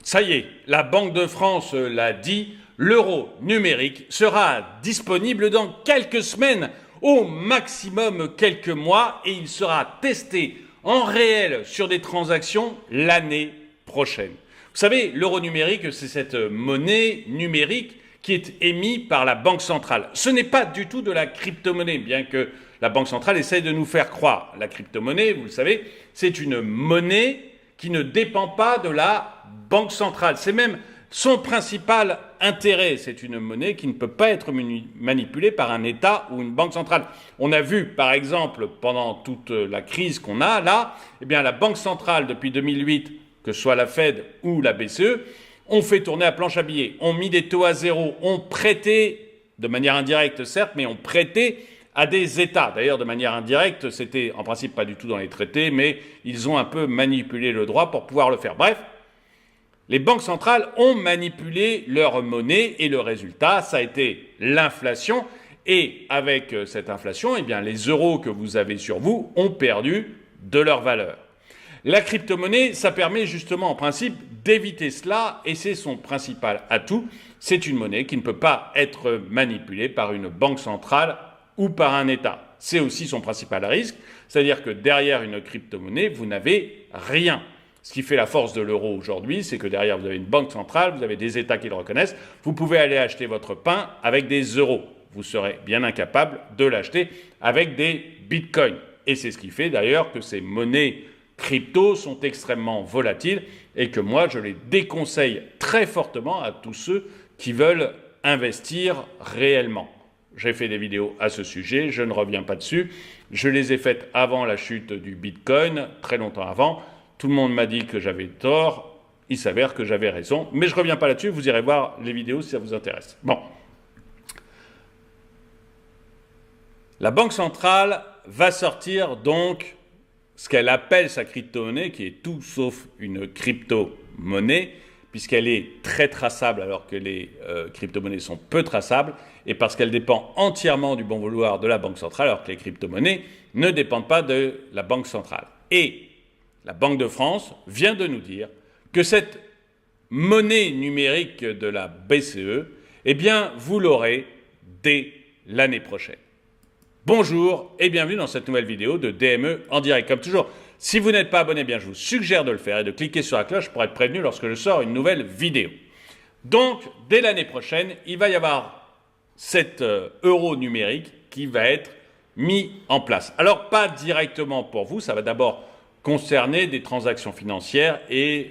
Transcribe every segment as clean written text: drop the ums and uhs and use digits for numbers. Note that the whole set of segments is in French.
Ça y est, la Banque de France l'a dit, l'euro numérique sera disponible dans quelques semaines, au maximum quelques mois, et il sera testé en réel sur des transactions l'année prochaine. Vous savez, l'euro numérique, c'est cette monnaie numérique qui est émise par la Banque centrale. Ce n'est pas du tout de la crypto-monnaie, bien que la Banque centrale essaye de nous faire croire. La crypto-monnaie, vous le savez, c'est une monnaie qui ne dépend pas de la Banque centrale. C'est même son principal intérêt. C'est une monnaie qui ne peut pas être manipulée par un État ou une banque centrale. On a vu, par exemple, pendant toute la crise qu'on a là, eh bien, la Banque centrale, depuis 2008, que ce soit la Fed ou la BCE, ont fait tourner à planche à billets, ont mis des taux à zéro, ont prêté, de manière indirecte certes, mais ont prêté à des États. D'ailleurs, de manière indirecte, c'était en principe pas du tout dans les traités, mais ils ont un peu manipulé le droit pour pouvoir le faire. Bref, les banques centrales ont manipulé leur monnaie et le résultat, ça a été l'inflation. Et avec cette inflation, eh bien, les euros que vous avez sur vous ont perdu de leur valeur. La crypto-monnaie, ça permet justement en principe d'éviter cela et c'est son principal atout. C'est une monnaie qui ne peut pas être manipulée par une banque centrale ou par un État. C'est aussi son principal risque, c'est-à-dire que derrière une crypto-monnaie, vous n'avez rien. Ce qui fait la force de l'euro aujourd'hui, c'est que derrière, vous avez une banque centrale, vous avez des États qui le reconnaissent. Vous pouvez aller acheter votre pain avec des euros. Vous serez bien incapable de l'acheter avec des bitcoins. Et c'est ce qui fait d'ailleurs que ces monnaies crypto sont extrêmement volatiles et que moi, je les déconseille très fortement à tous ceux qui veulent investir réellement. J'ai fait des vidéos à ce sujet, je ne reviens pas dessus. Je les ai faites avant la chute du bitcoin, très longtemps avant. Tout le monde m'a dit que j'avais tort, il s'avère que j'avais raison, mais je ne reviens pas là-dessus, vous irez voir les vidéos si ça vous intéresse. Bon. La Banque centrale va sortir donc ce qu'elle appelle sa crypto-monnaie, qui est tout sauf une crypto-monnaie, puisqu'elle est très traçable alors que les crypto-monnaies sont peu traçables, et parce qu'elle dépend entièrement du bon vouloir de la Banque centrale, alors que les crypto-monnaies ne dépendent pas de la Banque centrale. Et la Banque de France vient de nous dire que cette monnaie numérique de la BCE, eh bien, vous l'aurez dès l'année prochaine. Bonjour et bienvenue dans cette nouvelle vidéo de DME en direct. Comme toujours, si vous n'êtes pas abonné, eh bien, je vous suggère de le faire et de cliquer sur la cloche pour être prévenu lorsque je sors une nouvelle vidéo. Donc, dès l'année prochaine, il va y avoir cet euro numérique qui va être mis en place. Alors, pas directement pour vous, ça va d'abord concerner des transactions financières et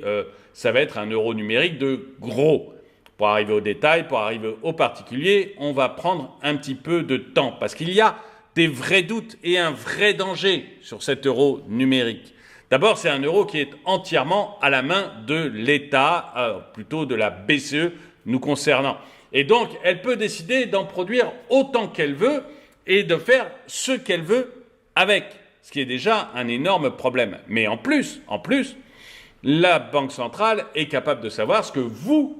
ça va être un euro numérique de gros. Pour arriver au détail, pour arriver au particulier, on va prendre un petit peu de temps parce qu'il y a des vrais doutes et un vrai danger sur cet euro numérique. D'abord, c'est un euro qui est entièrement à la main de l'État, plutôt de la BCE nous concernant. Et donc, elle peut décider d'en produire autant qu'elle veut et de faire ce qu'elle veut avec, ce qui est déjà un énorme problème. Mais en plus, la Banque centrale est capable de savoir ce que vous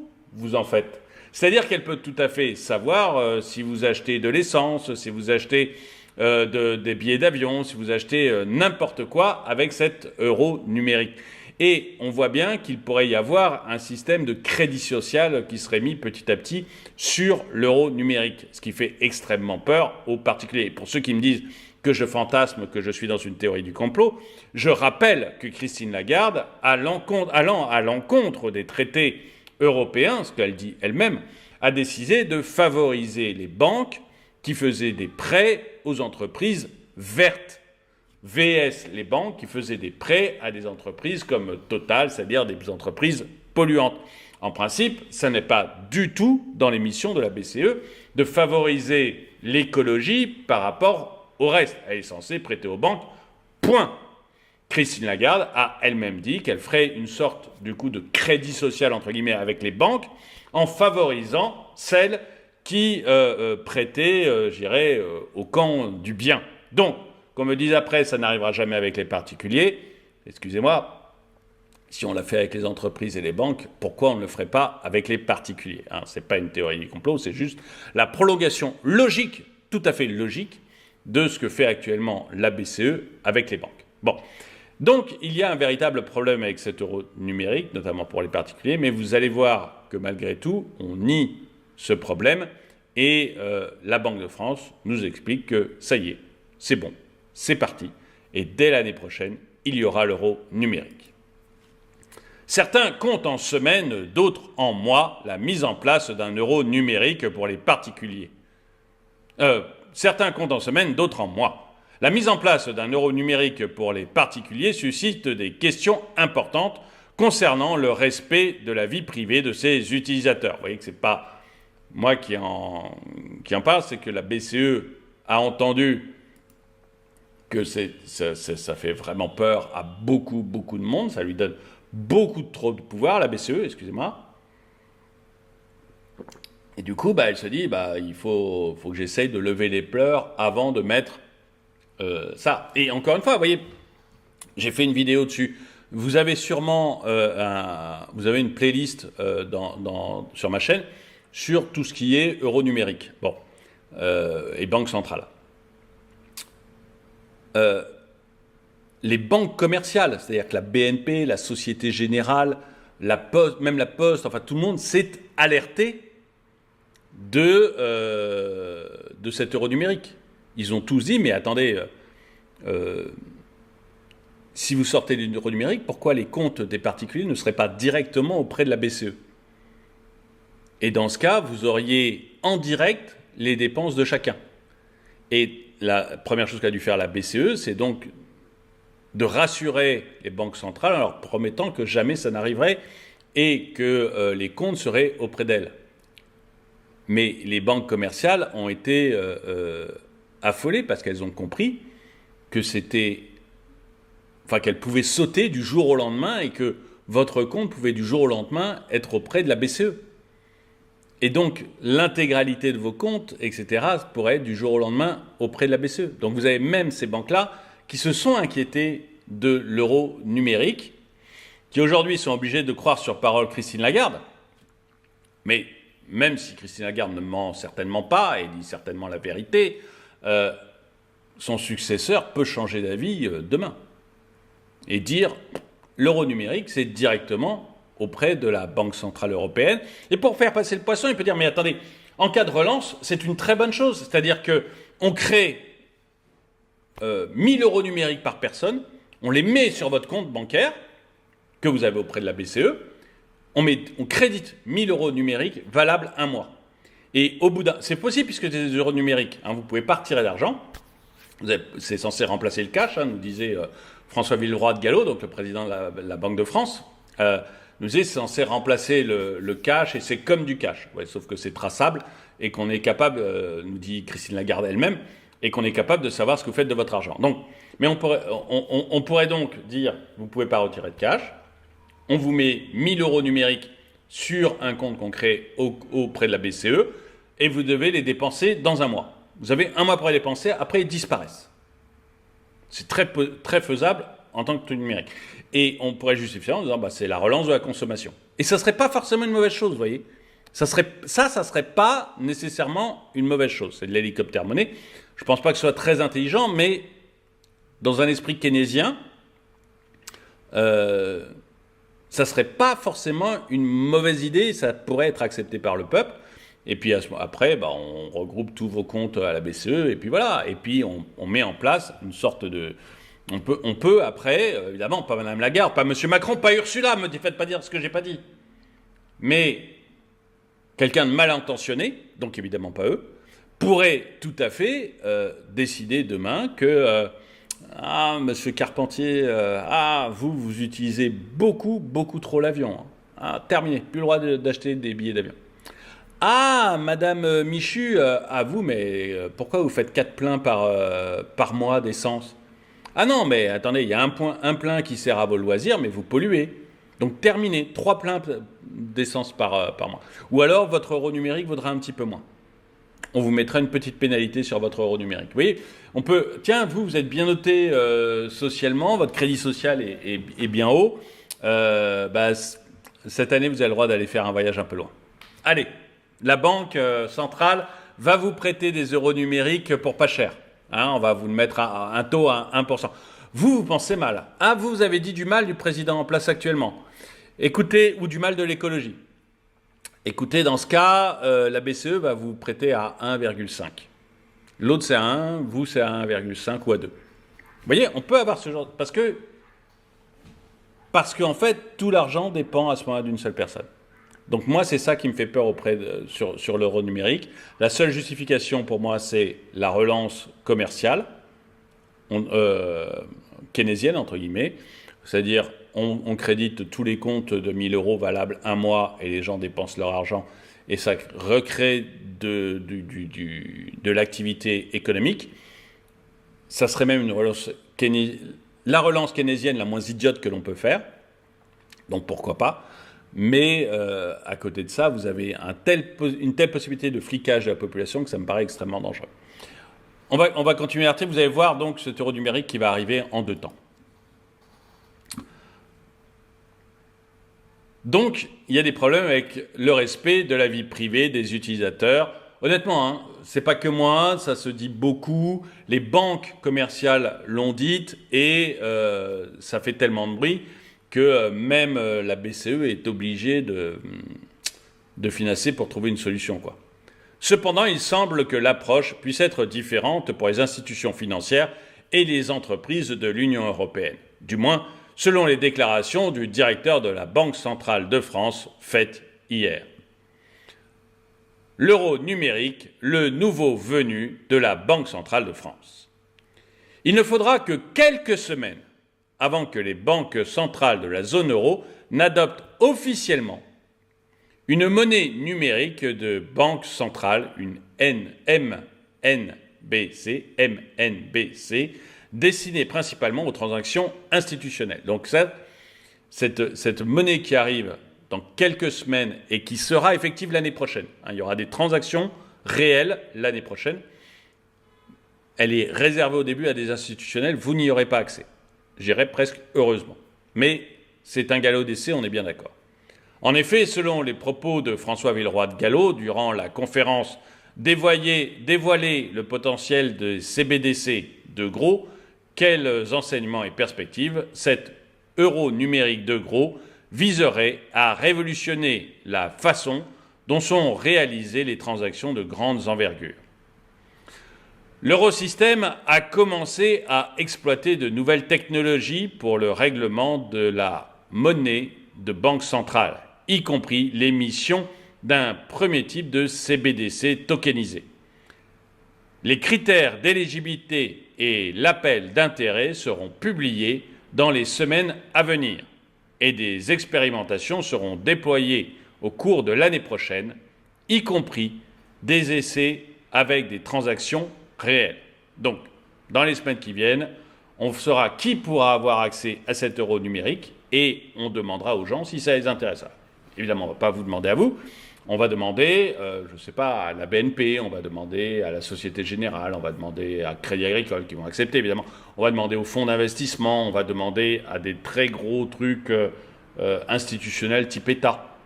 en faites. C'est-à-dire qu'elle peut tout à fait savoir si vous achetez de l'essence, si vous achetez des billets d'avion, si vous achetez n'importe quoi avec cet euro numérique. Et on voit bien qu'il pourrait y avoir un système de crédit social qui serait mis petit à petit sur l'euro numérique, ce qui fait extrêmement peur aux particuliers. Pour ceux qui me disent que je fantasme, que je suis dans une théorie du complot, je rappelle que Christine Lagarde, allant à l'encontre des traités européens, ce qu'elle dit elle-même, a décidé de favoriser les banques qui faisaient des prêts aux entreprises vertes. VS, les banques qui faisaient des prêts à des entreprises comme Total, c'est-à-dire des entreprises polluantes. En principe, ça n'est pas du tout dans les missions de la BCE de favoriser l'écologie par rapport au reste. Elle est censée prêter aux banques, point. Christine Lagarde a elle-même dit qu'elle ferait une sorte du coup de crédit social entre guillemets avec les banques en favorisant celles qui prêtaient, je dirais, au camp du bien. Donc, qu'on me dise après, ça n'arrivera jamais avec les particuliers. Excusez-moi, si on l'a fait avec les entreprises et les banques, pourquoi on ne le ferait pas avec les particuliers, hein? Ce n'est pas une théorie du complot, c'est juste la prolongation logique, tout à fait logique, de ce que fait actuellement la BCE avec les banques. Bon, Donc, il y a un véritable problème avec cet euro numérique, notamment pour les particuliers, mais vous allez voir que malgré tout, on nie ce problème et la Banque de France nous explique que ça y est, c'est bon, c'est parti. Et dès l'année prochaine, il y aura l'euro numérique. Certains comptent en semaines, d'autres en mois, la mise en place d'un euro numérique pour les particuliers. Certains comptent en semaines, d'autres en mois. La mise en place d'un euro numérique pour les particuliers suscite des questions importantes concernant le respect de la vie privée de ses utilisateurs. Vous voyez que ce n'est pas moi qui en parle, c'est que la BCE a entendu que ça fait vraiment peur à beaucoup de monde, ça lui donne beaucoup trop de pouvoir, la BCE, excusez-moi. Et du coup, elle se dit, il faut que j'essaye de lever les pleurs avant de mettre ça. Et encore une fois, vous voyez, j'ai fait une vidéo dessus. Vous avez sûrement vous avez une playlist sur ma chaîne sur tout ce qui est euro numérique et banque centrale. Les banques commerciales, c'est-à-dire que la BNP, la Société Générale, la Poste, même la Poste, enfin tout le monde s'est alerté de cet euro numérique. Ils ont tous dit, mais attendez, si vous sortez de l'euro numérique, pourquoi les comptes des particuliers ne seraient pas directement auprès de la BCE? Et dans ce cas, vous auriez en direct les dépenses de chacun. Et la première chose qu'a dû faire la BCE, c'est donc de rassurer les banques centrales en leur promettant que jamais ça n'arriverait et que les comptes seraient auprès d'elles. Mais les banques commerciales ont été affolées parce qu'elles ont compris que qu'elles pouvaient sauter du jour au lendemain et que votre compte pouvait du jour au lendemain être auprès de la BCE. Et donc, l'intégralité de vos comptes, etc., pourrait être du jour au lendemain auprès de la BCE. Donc, vous avez même ces banques-là qui se sont inquiétées de l'euro numérique, qui aujourd'hui sont obligées de croire sur parole Christine Lagarde. Mais même si Christine Lagarde ne ment certainement pas et dit certainement la vérité, son successeur peut changer d'avis demain et dire l'euro numérique, c'est directement auprès de la Banque Centrale Européenne. Et pour faire passer le poisson, il peut dire, mais attendez, en cas de relance, c'est une très bonne chose. C'est-à-dire qu'on crée 1000 euros numériques par personne, on les met sur votre compte bancaire que vous avez auprès de la BCE, on crédite 1000 euros numériques valables un mois. Et au bout c'est possible puisque c'est des euros numériques, vous ne pouvez pas retirer d'argent, c'est censé remplacer le cash, nous disait François Villeroy de Gallo, donc le président de la Banque de France, nous disait c'est censé remplacer le cash et c'est comme du cash, sauf que c'est traçable et qu'on est capable, nous dit Christine Lagarde elle-même, et qu'on est capable de savoir ce que vous faites de votre argent. Donc, mais on pourrait donc dire, vous ne pouvez pas retirer de cash, on vous met 1000 euros numériques sur un compte qu'on crée auprès de la BCE et vous devez les dépenser dans un mois. Vous avez un mois pour les dépenser, après ils disparaissent. C'est très faisable en tant que tout numérique. Et on pourrait justifier en disant c'est la relance de la consommation. Et ça ne serait pas forcément une mauvaise chose, vous voyez. Ça serait pas nécessairement une mauvaise chose. C'est de l'hélicoptère monnaie. Je ne pense pas que ce soit très intelligent, mais dans un esprit keynésien, ça ne serait pas forcément une mauvaise idée, ça pourrait être accepté par le peuple. Et puis après, on regroupe tous vos comptes à la BCE, et puis voilà. Et puis on met en place une sorte de... On peut après, évidemment, pas Madame Lagarde, pas M. Macron, pas Ursula, me faites pas dire ce que j'ai pas dit. Mais quelqu'un de mal intentionné, donc évidemment pas eux, pourrait tout à fait décider demain que Monsieur Carpentier, vous utilisez beaucoup trop l'avion. Terminé, plus le droit d'acheter des billets d'avion. Madame Michu, vous, mais pourquoi vous faites 4 pleins par mois d'essence? Non, mais attendez, il y a un plein qui sert à vos loisirs, mais vous polluez. Donc terminez, 3 pleins d'essence par mois. Ou alors, votre euro numérique vaudra un petit peu moins. On vous mettra une petite pénalité sur votre euro numérique. Vous voyez, tiens, vous êtes bien noté socialement, votre crédit social est bien haut. Cette année, vous avez le droit d'aller faire un voyage un peu loin. Allez, la Banque centrale va vous prêter des euros numériques pour pas cher. On va vous le mettre à un taux à 1%. Vous pensez mal. Ah, vous avez dit du mal du président en place actuellement. Écoutez, ou du mal de l'écologie. Écoutez, dans ce cas, la BCE va vous prêter à 1,5. L'autre c'est à 1, vous c'est à 1,5 ou à 2. Vous voyez, on peut avoir ce genre... Parce qu'en fait, tout l'argent dépend à ce moment-là d'une seule personne. Donc moi, c'est ça qui me fait peur sur l'euro numérique. La seule justification pour moi, c'est la relance commerciale, keynésienne, entre guillemets. C'est-à-dire, on crédite tous les comptes de 1000 euros valables un mois et les gens dépensent leur argent et ça recrée de l'activité économique. Ça serait même une relance la relance keynésienne la moins idiote que l'on peut faire. Donc pourquoi pas. Mais à côté de ça, vous avez une telle possibilité de flicage de la population que ça me paraît extrêmement dangereux. On va continuer l'article. Vous allez voir donc cet euro numérique qui va arriver en 2 temps. Donc, il y a des problèmes avec le respect de la vie privée des utilisateurs. Honnêtement, hein, c'est pas que moi, ça se dit beaucoup. Les banques commerciales l'ont dit et ça fait tellement de bruit que même la BCE est obligée de financer pour trouver une solution, quoi. Cependant, il semble que l'approche puisse être différente pour les institutions financières et les entreprises de l'Union européenne. Du moins, selon les déclarations du directeur de la Banque centrale de France faites hier. L'euro numérique, le nouveau venu de la Banque centrale de France. Il ne faudra que quelques semaines avant que les banques centrales de la zone euro n'adoptent officiellement une monnaie numérique de banque centrale, une MNBC, destinée principalement aux transactions institutionnelles. Donc cette monnaie qui arrive dans quelques semaines et qui sera effective l'année prochaine, il y aura des transactions réelles l'année prochaine, elle est réservée au début à des institutionnels, vous n'y aurez pas accès. J'irais presque heureusement. Mais c'est un galop d'essai, on est bien d'accord. En effet, selon les propos de François Villeroy de Galhau durant la conférence dévoiler le potentiel de CBDC de gros, quels enseignements et perspectives cet euro numérique de gros viserait à révolutionner la façon dont sont réalisées les transactions de grandes envergures. L'eurosystème a commencé à exploiter de nouvelles technologies pour le règlement de la monnaie de banque centrale, y compris l'émission d'un premier type de CBDC tokenisé. Les critères d'éligibilité et l'appel d'intérêt seront publiés dans les semaines à venir et des expérimentations seront déployées au cours de l'année prochaine, y compris des essais avec des transactions réelles. Donc, dans les semaines qui viennent, on saura qui pourra avoir accès à cet euro numérique et on demandera aux gens si ça les intéresse. Évidemment, on ne va pas vous demander à vous. On va demander, je ne sais pas, à la BNP, on va demander à la Société Générale, on va demander à Crédit Agricole qui vont accepter, évidemment. On va demander aux fonds d'investissement, on va demander à des très gros trucs institutionnels type État,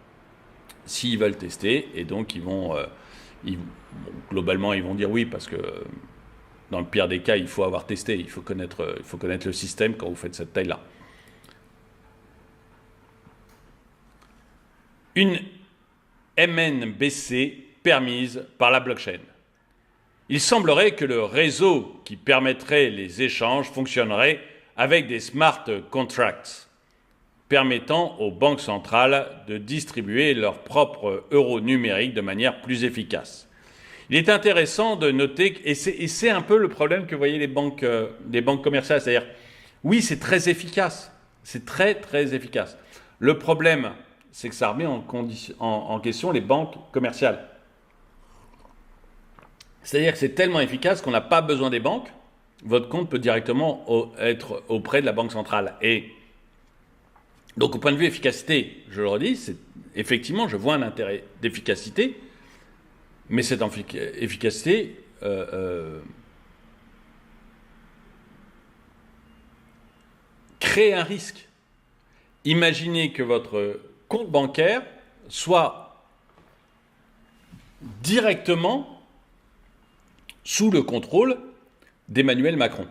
s'ils veulent tester. Et donc, globalement, ils vont dire oui, parce que dans le pire des cas, il faut avoir testé, il faut connaître le système quand vous faites cette taille-là. Une MNBC permise par la blockchain. Il semblerait que le réseau qui permettrait les échanges fonctionnerait avec des smart contracts, permettant aux banques centrales de distribuer leurs propres euros numériques de manière plus efficace. Il est intéressant de noter, et c'est un peu le problème que voyaient les banques commerciales, c'est-à-dire, oui, c'est très efficace, c'est très très efficace. Le problème, c'est que ça remet en question les banques commerciales. C'est-à-dire que c'est tellement efficace qu'on n'a pas besoin des banques. Votre compte peut directement être auprès de la banque centrale. Et donc, au point de vue efficacité, je le redis, effectivement, je vois un intérêt d'efficacité, mais cette efficacité crée un risque. Imaginez que votre compte bancaire soit directement sous le contrôle d'Emmanuel Macron.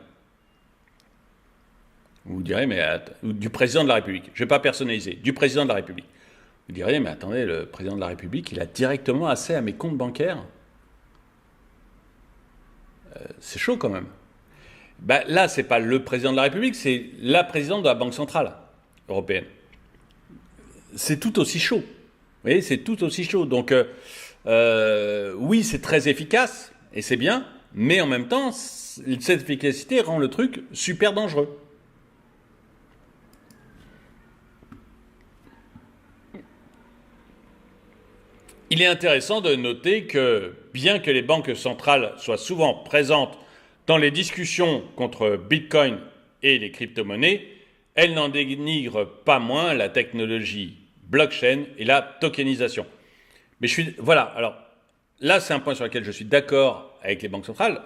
Vous direz, mais du président de la République. Je ne vais pas personnaliser, du président de la République. Vous direz, mais attendez, le président de la République, il a directement accès à mes comptes bancaires. C'est chaud quand même. Ben, là, ce n'est pas le président de la République, c'est la présidente de la Banque Centrale Européenne. C'est tout aussi chaud. Vous voyez, c'est tout aussi chaud. Donc, oui, c'est très efficace, et c'est bien, mais en même temps, cette efficacité rend le truc super dangereux. Il est intéressant de noter que, bien que les banques centrales soient souvent présentes dans les discussions contre Bitcoin et les crypto-monnaies, elles n'en dénigrent pas moins la technologie blockchain et la tokenisation. Mais voilà, alors là c'est un point sur lequel je suis d'accord avec les banques centrales.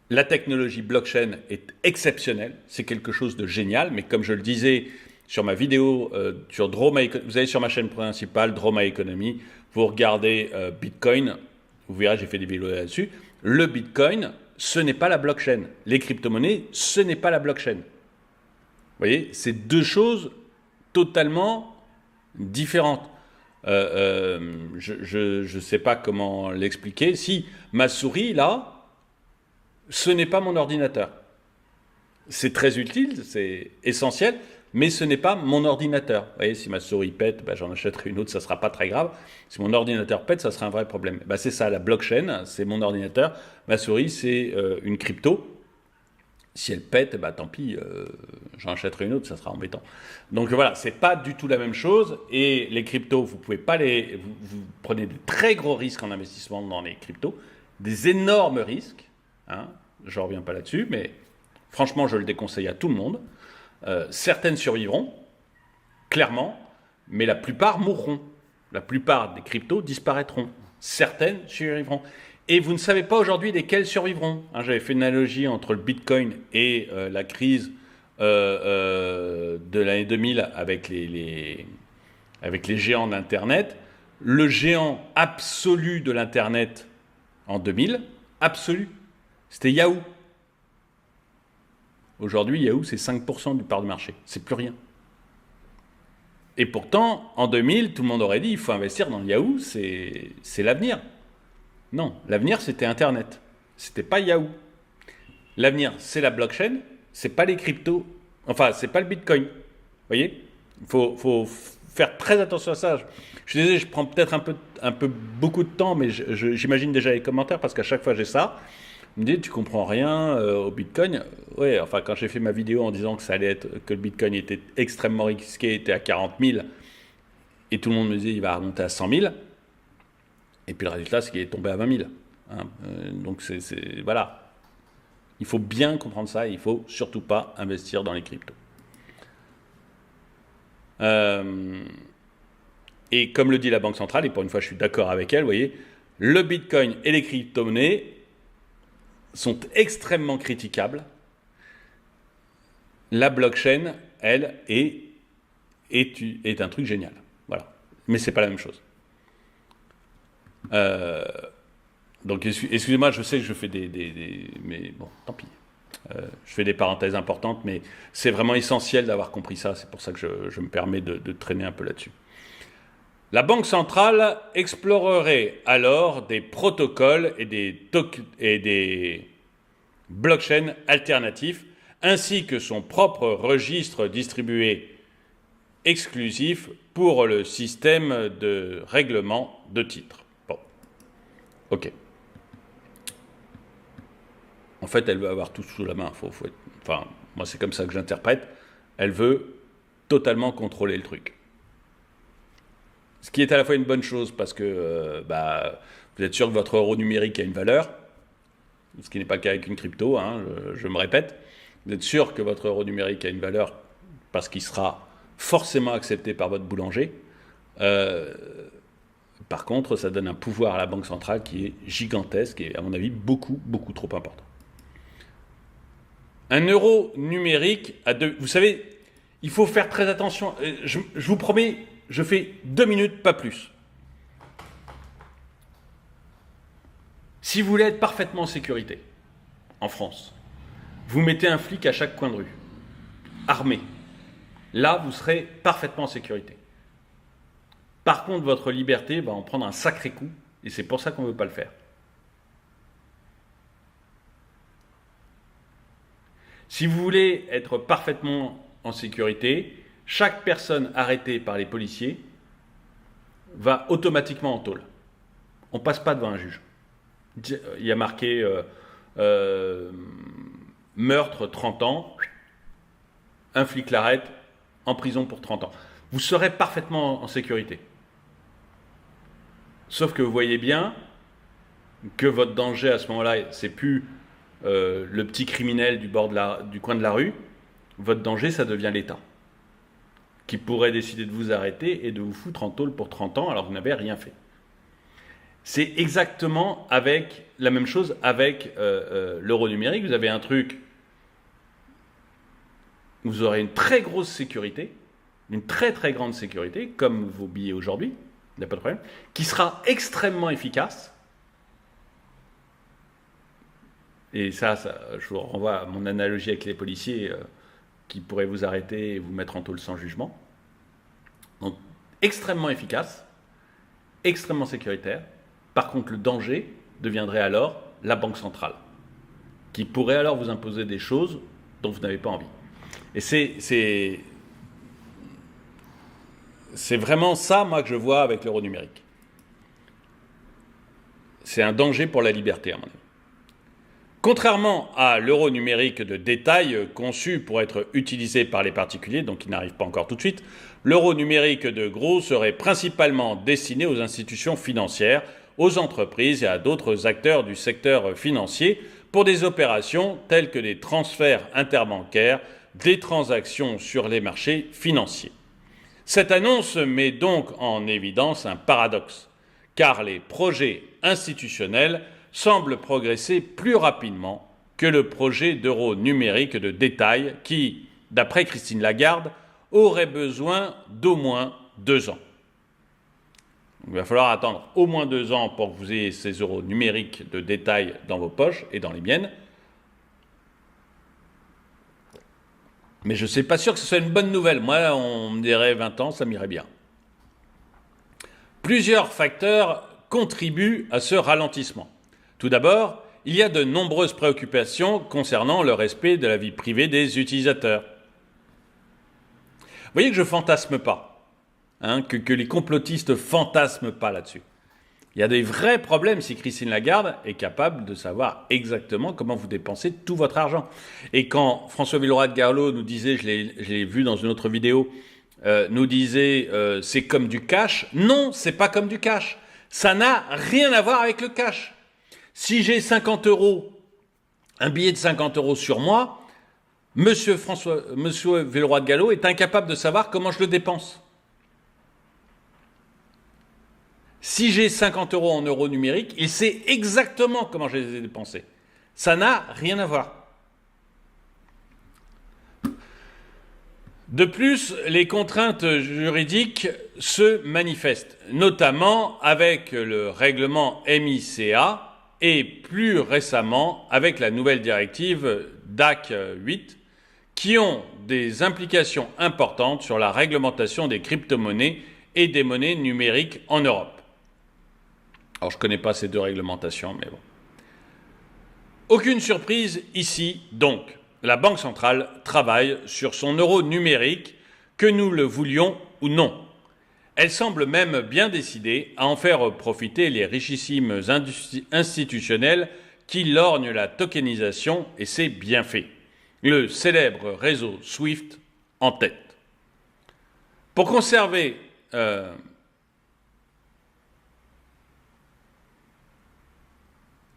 La technologie blockchain est exceptionnelle, c'est quelque chose de génial, mais comme je le disais sur ma vidéo sur Draw My Economy, vous allez sur ma chaîne principale, Draw My Economy, vous regardez Bitcoin, vous verrez, j'ai fait des vidéos là-dessus. Le Bitcoin, ce n'est pas la blockchain. Les crypto-monnaies, ce n'est pas la blockchain. Vous voyez, c'est deux totalement différentes. Je ne sais pas comment l'expliquer. Si ma souris, là, ce n'est pas mon ordinateur. C'est très utile, c'est essentiel, mais ce n'est pas mon ordinateur. Vous voyez, si ma souris pète, ben, j'en achèterai une autre, ça ne sera pas très grave. Si mon ordinateur pète, ça sera un vrai problème. Ben, c'est ça, la blockchain, c'est mon ordinateur. Ma souris, c'est une crypto. Si elle pète, ben, tant pis, j'en achèterai une autre, ça sera embêtant. Donc voilà, ce n'est pas du tout la même chose. Et les cryptos, vous pouvez pas vous prenez de très gros risques en investissement dans les cryptos, des énormes risques. Hein, je ne reviens pas là-dessus, mais franchement, je le déconseille à tout le monde. Certaines survivront, clairement, mais la plupart mourront. La plupart des cryptos disparaîtront. Certaines survivront. Et vous ne savez pas aujourd'hui lesquelles survivront. Hein, j'avais fait une analogie entre le Bitcoin et la crise de l'année 2000 avec les géants d'Internet. Le géant absolu de l'Internet en 2000, absolu, c'était Yahoo. Aujourd'hui, Yahoo, c'est 5% du part du marché. C'est plus rien. Et pourtant, en 2000, tout le monde aurait dit, il faut investir dans Yahoo, c'est l'avenir. Non, l'avenir, c'était Internet. C'était pas Yahoo. L'avenir, c'est la blockchain, c'est pas les cryptos, enfin, c'est pas le Bitcoin. Vous voyez ? Il faut faire très attention à ça. Je suis désolé, je prends peut-être un peu beaucoup de temps, mais j'imagine déjà les commentaires, parce qu'à chaque fois, j'ai ça. Me dit, tu comprends rien au Bitcoin. Ouais, enfin, quand j'ai fait ma vidéo en disant que le Bitcoin était extrêmement risqué, était à 40 000, et tout le monde me disait, il va remonter à 100 000. Et puis le résultat, c'est qu'il est tombé à 20 000. Hein. Donc, voilà. Il faut bien comprendre ça. Il ne faut surtout pas investir dans les cryptos. Et comme le dit la Banque centrale, et pour une fois, je suis d'accord avec elle, vous voyez, le Bitcoin et les crypto-monnaies sont extrêmement critiquables. La blockchain, elle, est un truc génial. Voilà. Mais c'est pas la même chose. Donc, excusez-moi, je sais que je fais mais bon, tant pis. Je fais des parenthèses importantes, mais c'est vraiment essentiel d'avoir compris ça. C'est pour ça que je me permets de traîner un peu là-dessus. La Banque centrale explorerait alors des protocoles et des blockchains alternatifs, ainsi que son propre registre distribué exclusif pour le système de règlement de titres. Bon, ok. En fait, elle veut avoir tout sous la main. Enfin, moi, c'est comme ça que j'interprète. Elle veut totalement contrôler le truc. Ce qui est à la fois une bonne chose parce que vous êtes sûr que votre euro numérique a une valeur, ce qui n'est pas le cas avec une crypto, hein, je me répète. Vous êtes sûr que votre euro numérique a une valeur parce qu'il sera forcément accepté par votre boulanger. Par contre, ça donne un pouvoir à la Banque centrale qui est gigantesque et à mon avis beaucoup, beaucoup trop important. Un euro numérique vous savez, il faut faire très attention. Je vous promets, je fais 2 minutes, pas plus. Si vous voulez être parfaitement en sécurité, en France, vous mettez un flic à chaque coin de rue. armé. Là, vous serez parfaitement en sécurité. Par contre, votre liberté va en prendre un sacré coup, et c'est pour ça qu'on ne veut pas le faire. Si vous voulez être parfaitement en sécurité, chaque personne arrêtée par les policiers va automatiquement en tôle. On ne passe pas devant un juge. Il y a marqué meurtre 30 ans, un flic l'arrête, en prison pour 30 ans. Vous serez parfaitement en sécurité. Sauf que vous voyez bien que votre danger à ce moment-là, c'est plus le petit criminel du coin de la rue. Votre danger, ça devient l'État, qui pourrait décider de vous arrêter et de vous foutre en tôle pour 30 ans alors que vous n'avez rien fait. C'est exactement la même chose avec l'euro numérique. Vous avez un truc, vous aurez une très grosse sécurité, une très très grande sécurité, comme vos billets aujourd'hui, il n'y a pas de problème, qui sera extrêmement efficace. Et ça, je vous renvoie à mon analogie avec les policiers qui pourraient vous arrêter et vous mettre en tôle sans jugement. Donc, extrêmement efficace, extrêmement sécuritaire. Par contre, le danger deviendrait alors la banque centrale, qui pourrait alors vous imposer des choses dont vous n'avez pas envie. Et c'est vraiment ça, moi, que je vois avec l'euro numérique. C'est un danger pour la liberté, à mon avis. Contrairement à l'euro numérique de détail conçu pour être utilisé par les particuliers, donc qui n'arrive pas encore tout de suite, l'euro numérique de gros serait principalement destiné aux institutions financières, aux entreprises et à d'autres acteurs du secteur financier pour des opérations telles que des transferts interbancaires, des transactions sur les marchés financiers. Cette annonce met donc en évidence un paradoxe, car les projets institutionnels semblent progresser plus rapidement que le projet d'euro numérique de détail qui, d'après Christine Lagarde, aurait besoin d'au moins 2 ans. Il va falloir attendre au moins 2 ans pour que vous ayez ces euros numériques de détail dans vos poches et dans les miennes. Mais je ne suis pas sûr que ce soit une bonne nouvelle. Moi, on me dirait 20 ans, ça m'irait bien. Plusieurs facteurs contribuent à ce ralentissement. Tout d'abord, il y a de nombreuses préoccupations concernant le respect de la vie privée des utilisateurs. Vous voyez que je ne fantasme pas, que les complotistes ne fantasment pas là-dessus. Il y a des vrais problèmes si Christine Lagarde est capable de savoir exactement comment vous dépensez tout votre argent. Et quand François Villeroy-de-Galhau nous disait, je l'ai vu dans une autre vidéo, nous disait c'est comme du cash. Non, c'est pas comme du cash. Ça n'a rien à voir avec le cash. Si j'ai 50 euros, un billet de 50 euros sur moi, Monsieur Villeroy-de-Galhau est incapable de savoir comment je le dépense. Si j'ai 50 euros en euros numériques, il sait exactement comment je les ai dépensés. Ça n'a rien à voir. De plus, les contraintes juridiques se manifestent, notamment avec le règlement MICA et plus récemment avec la nouvelle directive DAC 8, qui ont des implications importantes sur la réglementation des crypto-monnaies et des monnaies numériques en Europe. Alors, je ne connais pas ces deux réglementations, mais bon. Aucune surprise ici, donc. La Banque centrale travaille sur son euro numérique, que nous le voulions ou non. Elle semble même bien décidée à en faire profiter les richissimes institutionnels qui lorgnent la tokenisation et ses bienfaits. Le célèbre réseau SWIFT en tête. Pour conserver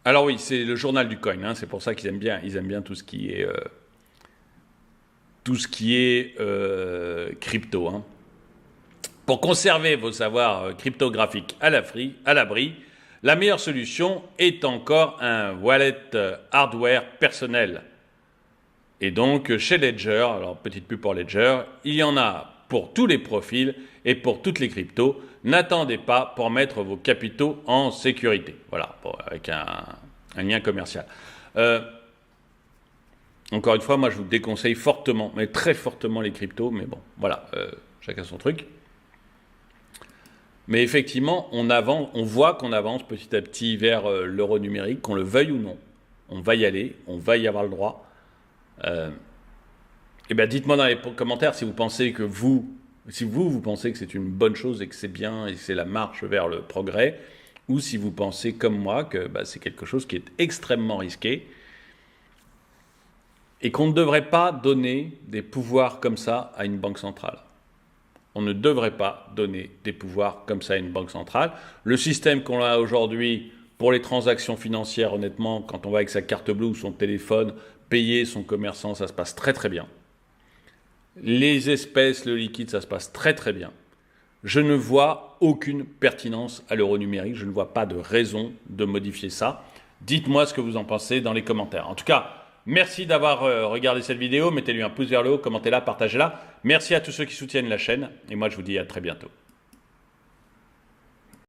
alors oui, c'est le journal du coin, c'est pour ça qu'ils aiment bien tout ce qui est crypto. Pour conserver vos savoirs cryptographiques à l'abri, la meilleure solution est encore un wallet hardware personnel. Et donc chez Ledger, alors petite pub pour Ledger, il y en a pour tous les profils et pour toutes les cryptos. N'attendez pas pour mettre vos capitaux en sécurité. Voilà, avec un lien commercial. Encore une fois, moi je vous déconseille fortement, mais très fortement les cryptos, mais bon, voilà, chacun son truc. Mais effectivement, on voit qu'on avance petit à petit vers l'euro numérique, qu'on le veuille ou non. On va y aller, on va y avoir le droit. Et bien dites-moi dans les commentaires si vous pensez que vous pensez que c'est une bonne chose et que c'est bien et que c'est la marche vers le progrès, ou si vous pensez comme moi que c'est quelque chose qui est extrêmement risqué et qu'on ne devrait pas donner des pouvoirs comme ça à une banque centrale. On ne devrait pas donner des pouvoirs comme ça à une banque centrale. Le système qu'on a aujourd'hui pour les transactions financières, honnêtement, quand on va avec sa carte bleue ou son téléphone, payer son commerçant, ça se passe très très bien. Les espèces, le liquide, ça se passe très très bien. Je ne vois aucune pertinence à l'euro numérique. Je ne vois pas de raison de modifier ça. Dites-moi ce que vous en pensez dans les commentaires. En tout cas, merci d'avoir regardé cette vidéo. Mettez-lui un pouce vers le haut, commentez-la, partagez-la. Merci à tous ceux qui soutiennent la chaîne. Et moi, je vous dis à très bientôt.